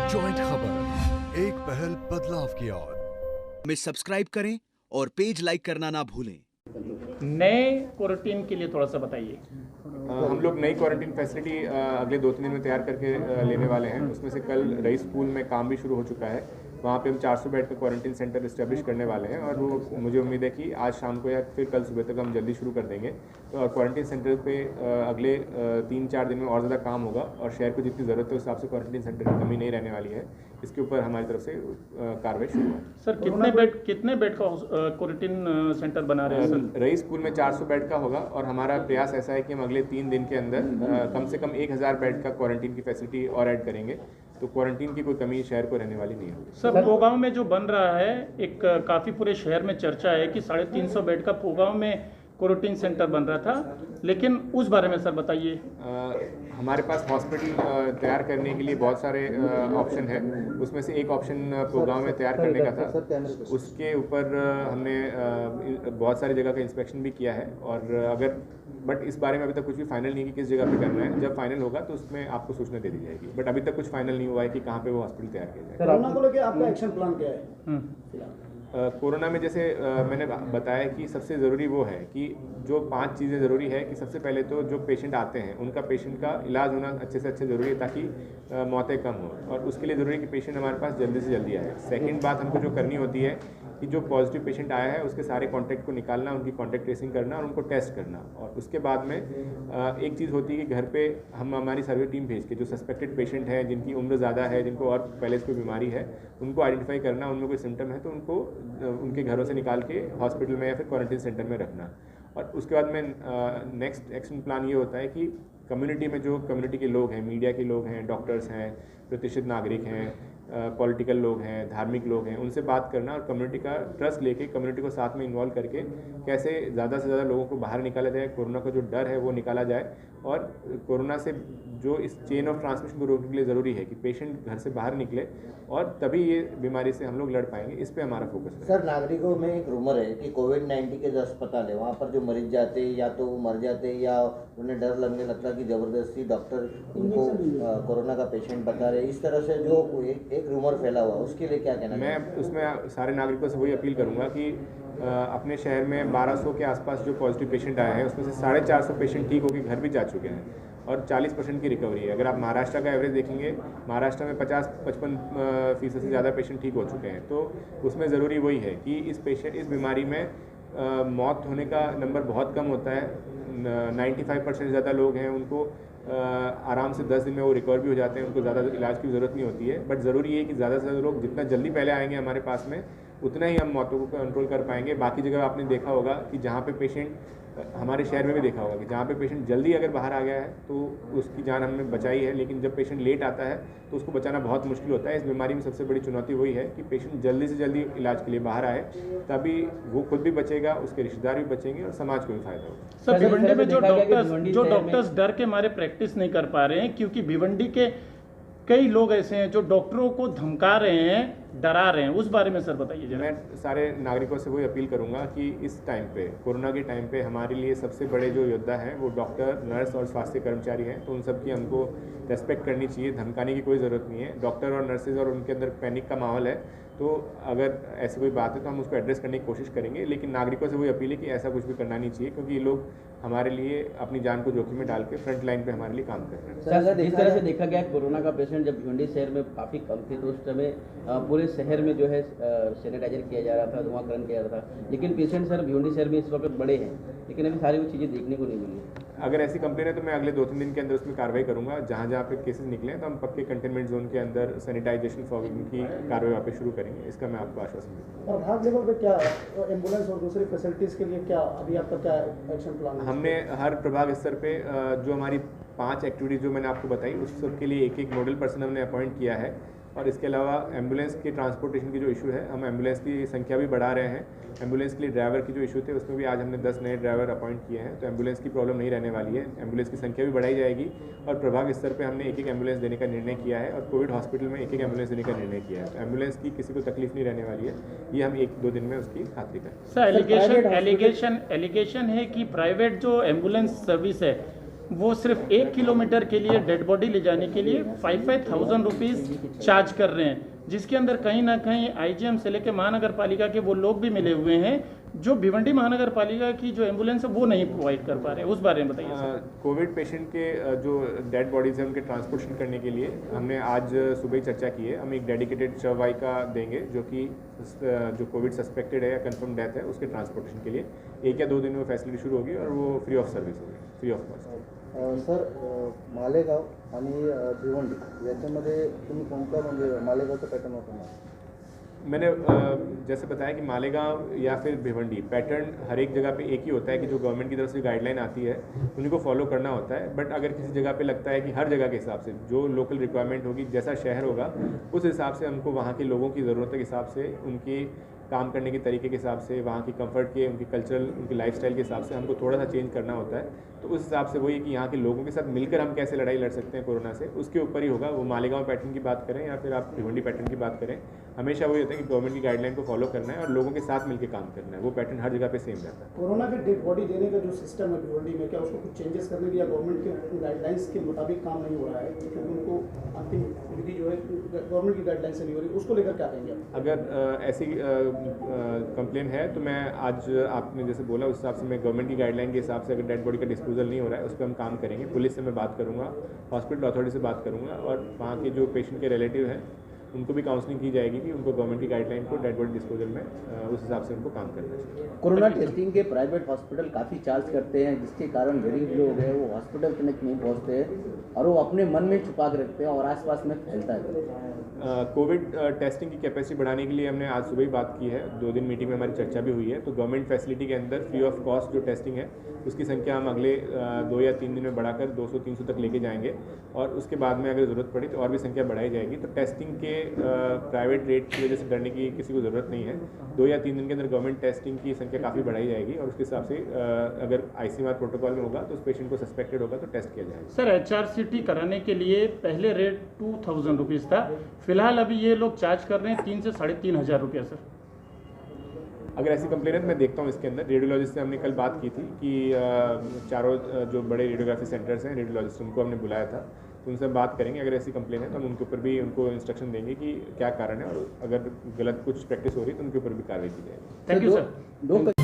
Joint खबर, एक पहल बदलाव की ओर। में सब्सक्राइब करें और पेज लाइक करना ना भूलें। नए क्वारंटीन के लिए थोड़ा सा बताइए। हम लोग नई क्वारंटीन फैसिलिटी अगले 2-3 दिन में तैयार करके लेने वाले हैं। उसमें से कल रईस स्कूल में काम भी शुरू हो चुका है। वहाँ पे हम 400 बेड का क्वारंटीन सेंटर इस्टेब्लिश करने वाले हैं और वो मुझे उम्मीद है कि आज शाम को या फिर कल सुबह तक हम जल्दी शुरू कर देंगे। तो और क्वारंटीन सेंटर पे अगले 3-4 दिन में और ज़्यादा काम होगा और शहर को जितनी ज़रूरत है उस हिसाब से क्वारंटीन सेंटर की कमी नहीं रहने वाली है। इसके ऊपर हमारी तरफ से कार्रवाई शुरू है। सर कितने बेड का क्वारंटीन सेंटर बना रहे हैं सर? रईस स्कूल में 400 बेड का होगा और हमारा प्रयास ऐसा है कि हम अगले 3 दिन के अंदर कम से कम 1000 बेड का क्वारंटीन की फैसिलिटी और ऐड करेंगे। तो क्वारंटीन की कोई कमी शहर को रहने वाली नहीं है। सर पोगांव में जो बन रहा है, एक काफ़ी पूरे शहर में चर्चा है कि 350 बेड का पोगांव में क्वारंटीन सेंटर बन रहा था, लेकिन उस बारे में सर बताइए। हमारे पास हॉस्पिटल तैयार करने के लिए बहुत सारे ऑप्शन है। उसमें से एक ऑप्शन पोगांव में तैयार करने का था। उसके ऊपर हमने बहुत सारी जगह का इंस्पेक्शन भी किया है और बट इस बारे में अभी तक कुछ भी फाइनल नहीं है कि किस जगह पे करना है। जब फाइनल होगा तो उसमें आपको सूचना दे दी जाएगी, बट अभी तक कुछ फाइनल नहीं हुआ है कि कहाँ पे वो हॉस्पिटल तैयार किया जाएगा। कोरोना को लेकर आपका एक्शन प्लान क्या है? कोरोना में जैसे मैंने बताया कि सबसे ज़रूरी वो है कि जो 5 चीज़ें ज़रूरी है कि सबसे पहले तो जो पेशेंट आते हैं उनका पेशेंट का इलाज होना अच्छे से अच्छे ज़रूरी है ताकि मौतें कम हो और उसके लिए ज़रूरी है कि पेशेंट हमारे पास जल्दी से जल्दी आए। सेकंड बात हमको जो करनी होती है कि जो पॉजिटिव पेशेंट आया है उसके सारे कॉन्टैक्ट को निकालना, उनकी कॉन्टैक्ट ट्रेसिंग करना और उनको टेस्ट करना। और उसके बाद में एक चीज़ होती है कि घर पे हम हमारी सर्वे टीम भेज के जो सस्पेक्टेड पेशेंट हैं, जिनकी उम्र ज़्यादा है, जिनको और पहले से कोई बीमारी है, उनको आइडेंटिफाई करना, उनमें कोई सिम्टम है तो उनको उनके घरों से निकाल के हॉस्पिटल में या फिर क्वारंटीन सेंटर में रखना। और उसके बाद में नेक्स्ट एक्शन प्लान ये होता है कि कम्युनिटी में जो कम्युनिटी के लोग हैं, मीडिया के लोग हैं, डॉक्टर्स हैं, प्रतिष्ठित नागरिक हैं, पॉलिटिकल लोग हैं, धार्मिक लोग हैं, उनसे बात करना और कम्युनिटी का ट्रस्ट लेके कम्युनिटी को साथ में इन्वॉल्व करके कैसे ज़्यादा से ज़्यादा लोगों को बाहर निकाला जाए, कोरोना का जो डर है वो निकाला जाए। और कोरोना से जो इस चेन ऑफ ट्रांसमिशन को रोकने के लिए ज़रूरी है कि पेशेंट घर से बाहर निकले और तभी ये बीमारी से हम लोग लड़ पाएंगे। इस पे हमारा फोकस है। सर नागरिकों में एक रूमर है कि कोविड-19 के जो अस्पताल है वहाँ पर जो मरीज जाते हैं या तो वो मर जाते हैं या उन्हें डर लगने लगता है कि ज़बरदस्ती डॉक्टर उनको कोरोना का पेशेंट बता रहे हैं। इस तरह से जो एक रूमर फैला हुआ, उसके लिए क्या कहना? मैं उसमें सारे नागरिकों से वही अपील करूँगा कि अपने शहर में 1200 के आसपास जो पॉजिटिव पेशेंट आए हैं उसमें से 450 पेशेंट ठीक होकर घर भी जा चुके हैं और 40% की रिकवरी है। अगर आप महाराष्ट्र का एवरेज देखेंगे, महाराष्ट्र में 50-55% से ज़्यादा पेशेंट ठीक हो चुके हैं। तो उसमें ज़रूरी वही है कि इस बीमारी में मौत होने का नंबर बहुत कम होता है। 95% से ज़्यादा लोग हैं उनको आराम से 10 दिन में वो रिकवर भी हो जाते हैं, उनको ज़्यादा इलाज की ज़रूरत नहीं होती है। बट ज़रूरी है कि ज़्यादा से ज़्यादा लोग जितना जल्दी पहले आएंगे हमारे पास में उतना ही हम मौतों को कंट्रोल कर पाएंगे। बाकी जगह आपने देखा होगा कि जहाँ पे पेशेंट, हमारे शहर में भी देखा होगा कि जहाँ पे पेशेंट जल्दी अगर बाहर आ गया है तो उसकी जान हमने बचाई है, लेकिन जब पेशेंट लेट आता है तो उसको बचाना बहुत मुश्किल होता है। इस बीमारी में सबसे बड़ी चुनौती वही है कि पेशेंट जल्दी से जल्दी इलाज के लिए बाहर आए, तभी वो खुद भी बचेगा, उसके रिश्तेदार भी बचेंगे और समाज को भी फायदा होगा। सर भिवंडी में जो डॉक्टर्स डर के मारे प्रैक्टिस नहीं कर पा रहे हैं, क्योंकि भिवंडी के कई लोग ऐसे हैं जो डॉक्टरों को धमका रहे हैं, डरा रहे हैं, उस बारे में सर बताइए। मैं सारे नागरिकों से वही अपील करूंगा कि इस टाइम पे, कोरोना के टाइम पे हमारे लिए सबसे बड़े जो योद्धा हैं वो डॉक्टर, नर्स और स्वास्थ्य कर्मचारी हैं। तो उन सब की हमको रेस्पेक्ट करनी चाहिए, धमकाने की कोई ज़रूरत नहीं है। डॉक्टर और नर्सेज और उनके अंदर पैनिक का माहौल है, तो अगर ऐसी कोई बात है तो हम उसको एड्रेस करने की कोशिश करेंगे। लेकिन नागरिकों से वही अपील है कि ऐसा कुछ भी करना नहीं चाहिए, क्योंकि ये लोग हमारे लिए अपनी जान को जोखिम में डाल के फ्रंट लाइन पे हमारे लिए काम कर रहे हैं। सर जिस तरह से देखा गया कोरोना का पेशेंट जब भिवंडी शहर में काफ़ी कम थे तो उस समय पूरे शहर में जो है सैनिटाइजर किया जा रहा था, धुआंकरण किया जा रहा था, लेकिन पेशेंट सर भिवंडी शहर में इस वक्त बड़े हैं, लेकिन अभी सारी वो चीज़ें देखने को नहीं मिली। अगर ऐसी कंप्लेन है तो मैं अगले 2-3 दिन के अंदर उसमें कार्रवाई करूंगा। जहाँ जहाँ पे केसेस निकले हैं तो हम पक्के कंटेनमेंट जोन के अंदर सैनिटाइजेशन फॉगिंग की कार्रवाई वहाँ पे शुरू करेंगे। इसका मैं आपको आश्वासन दूँगा। और भाग लेवल पे क्या एम्बुलेंस और दूसरी फैसिलिटीज़ के लिए क्या अभी आपका क्या एक्शन प्लान है? हमने हर प्रभाग स्तर पे जो हमारी 5 एक्टिविटीज़ जो मैंने आपको बताई उस सब के लिए एक नोडल पर्सन हमने अपॉइंट किया है। और इसके अलावा एम्बुलेंस के ट्रांसपोर्टेशन की जो इशू है, हम एम्बुलेंस की संख्या भी बढ़ा रहे हैं। एम्बुलेंस के लिए ड्राइवर की जो इशू थे उसमें भी आज हमने 10 नए ड्राइवर अपॉइंट किए हैं। तो एम्बुलेंस की प्रॉब्लम नहीं रहने वाली है, एम्बुलेंस की संख्या भी बढ़ाई जाएगी। और प्रभाग स्तर पे हमने एक एम्बुलेंस देने का निर्णय किया है और कोविड हॉस्पिटल में एक एम्बुलेंस देने का निर्णय किया है। तो एम्बुलेंस की किसी को तकलीफ नहीं रहने वाली है, ये हम 1-2 दिन में उसकी खातरी करें। सर एलिगेशन है कि प्राइवेट जो एम्बुलेंस सर्विस है वो सिर्फ 1 किलोमीटर के लिए डेड बॉडी ले जाने के लिए 5,000 रुपीज़ चार्ज कर रहे हैं, जिसके अंदर कहीं ना कहीं आईजीएम से लेकर महानगर पालिका के वो लोग भी मिले हुए हैं जो भिवंडी महानगर पालिका की जो एम्बुलेंस है वो नहीं प्रोवाइड कर पा रहे हैं। उस बारे में बताइए सर। कोविड पेशेंट के जो डेड बॉडीज़ हैं उनके ट्रांसपोर्टेशन करने के लिए हमने आज सुबह ही चर्चा की है। हम एक डेडिकेटेड शववाहिका देंगे जो कि जो कोविड सस्पेक्टेड है या कंफर्म डेथ है उसके ट्रांसपोर्टेशन के लिए 1 या 2 दिन में फैसिलिटी शुरू होगी और वो फ्री ऑफ सर्विस होगी, free of cost. Sir Malegaon आणि भिवंडी याच्यामध्ये तुम्ही कोणता म्हणजे मालेगावचा पॅटर्न वापरणार? मैंने जैसे बताया कि मालेगांव या फिर भिवंडी पैटर्न हर एक जगह पे एक ही होता है कि जो गवर्नमेंट की तरफ से गाइडलाइन आती है उन्हीं को फॉलो करना होता है। बट अगर किसी जगह पे लगता है कि हर जगह के हिसाब से जो लोकल रिक्वायरमेंट होगी, जैसा शहर होगा उस हिसाब से हमको वहाँ के लोगों की ज़रूरत के हिसाब से, उनकी काम करने के तरीके के हिसाब से, वहाँ की कंफर्ट के, उनकी कल्चरल, उनकी लाइफस्टाइल के हिसाब से हमको थोड़ा सा चेंज करना होता है। तो उस हिसाब से वही है कि यहाँ के लोगों के साथ मिलकर हम कैसे लड़ाई लड़ सकते हैं कोरोना से, उसके ऊपर ही होगा। वो मालेगांव पैटर्न की बात करें या फिर आप भिवंडी पैटर्न की बात करें, हमेशा वही होता है कि गवर्नमेंट की गाइडलाइन को फॉलो करना है और लोगों के साथ मिलकर काम करना है। वो पैटर्न हर जगह पे सेम रहता है। कोरोना के डेड बॉडी देने का जो सिस्टम है भिवंडी में, क्या उसको कुछ चेंजेस करने की या गवर्नमेंट के गाइडलाइंस के मुताबिक काम नहीं हो रहा है, क्योंकि उनको अंतिम विधि जो है गवर्नमेंट की गाइडलाइन से नहीं हो रही, उसको लेकर क्या कहेंगे आप? अगर ऐसी कंप्लेन है तो मैं आज आपने जैसे बोला उस हिसाब से मैं गवर्नमेंट की गाइडलाइन के हिसाब से अगर डेड बॉडी का डिस्पोजल नहीं हो रहा है उस पर हम काम करेंगे। पुलिस से मैं बात करूँगा, हॉस्पिटल अथॉरिटी से बात करूँगा और वहाँ के जो पेशेंट के रिलेटिव हैं उनको भी काउंसलिंग की जाएगी कि उनको गवर्नमेंट की गाइडलाइन को डेड बॉडी डिस्पोजल में उस हिसाब से उनको काम करना चाहिए। कोरोना टेस्टिंग के प्राइवेट हॉस्पिटल काफ़ी चार्ज करते हैं, जिसके कारण गरीब लोग हैं वो हॉस्पिटल तक नहीं पहुंचते हैं और वो अपने मन में छुपा के रखते हैं और आसपास में फैलता है। कोविड टेस्टिंग की कैपेसिटी बढ़ाने के लिए हमने आज सुबह ही बात की है, 2 दिन मीटिंग में हमारी चर्चा भी हुई है। तो गवर्नमेंट फैसिलिटी के अंदर फ्री ऑफ कॉस्ट जो टेस्टिंग है उसकी संख्या हम अगले 2 या 3 दिन में बढ़ाकर 200-300 तक लेके जाएंगे और उसके बाद में अगर ज़रूरत पड़ी तो और भी संख्या बढ़ाई जाएगी। तो टेस्टिंग के प्राइवेट रेट की वजह से डरने की किसी को ज़रूरत नहीं है। 2 या 3 दिन के अंदर गवर्नमेंट टेस्टिंग की संख्या काफ़ी बढ़ाई जाएगी और उसके हिसाब से अगर आईसीएमआर प्रोटोकॉल में होगा तो उस पेशेंट को सस्पेक्टेड होगा तो टेस्ट किया जाएगा। सर HRCT कराने के लिए पहले रेट 2,000 रुपीज़ था, फिलहाल अभी ये लोग चार्ज कर रहे हैं 3 से 3,500 रुपया। सर अगर ऐसी कंप्लेन है तो मैं देखता हूँ इसके अंदर। रेडियोलॉजिस्ट से हमने कल बात की थी कि चारों जो बड़े रेडियोग्राफी सेंटर्स हैं रेडियोलॉजिस्ट उनको हमने बुलाया था, तो उनसे बात करेंगे। अगर ऐसी कंप्लेन है तो हम उनके ऊपर भी उनको इंस्ट्रक्शन देंगे कि क्या कारण है और अगर गलत कुछ प्रैक्टिस हो रही है तो उनके ऊपर भी कार्रवाई की जाएगी। Thank you sir.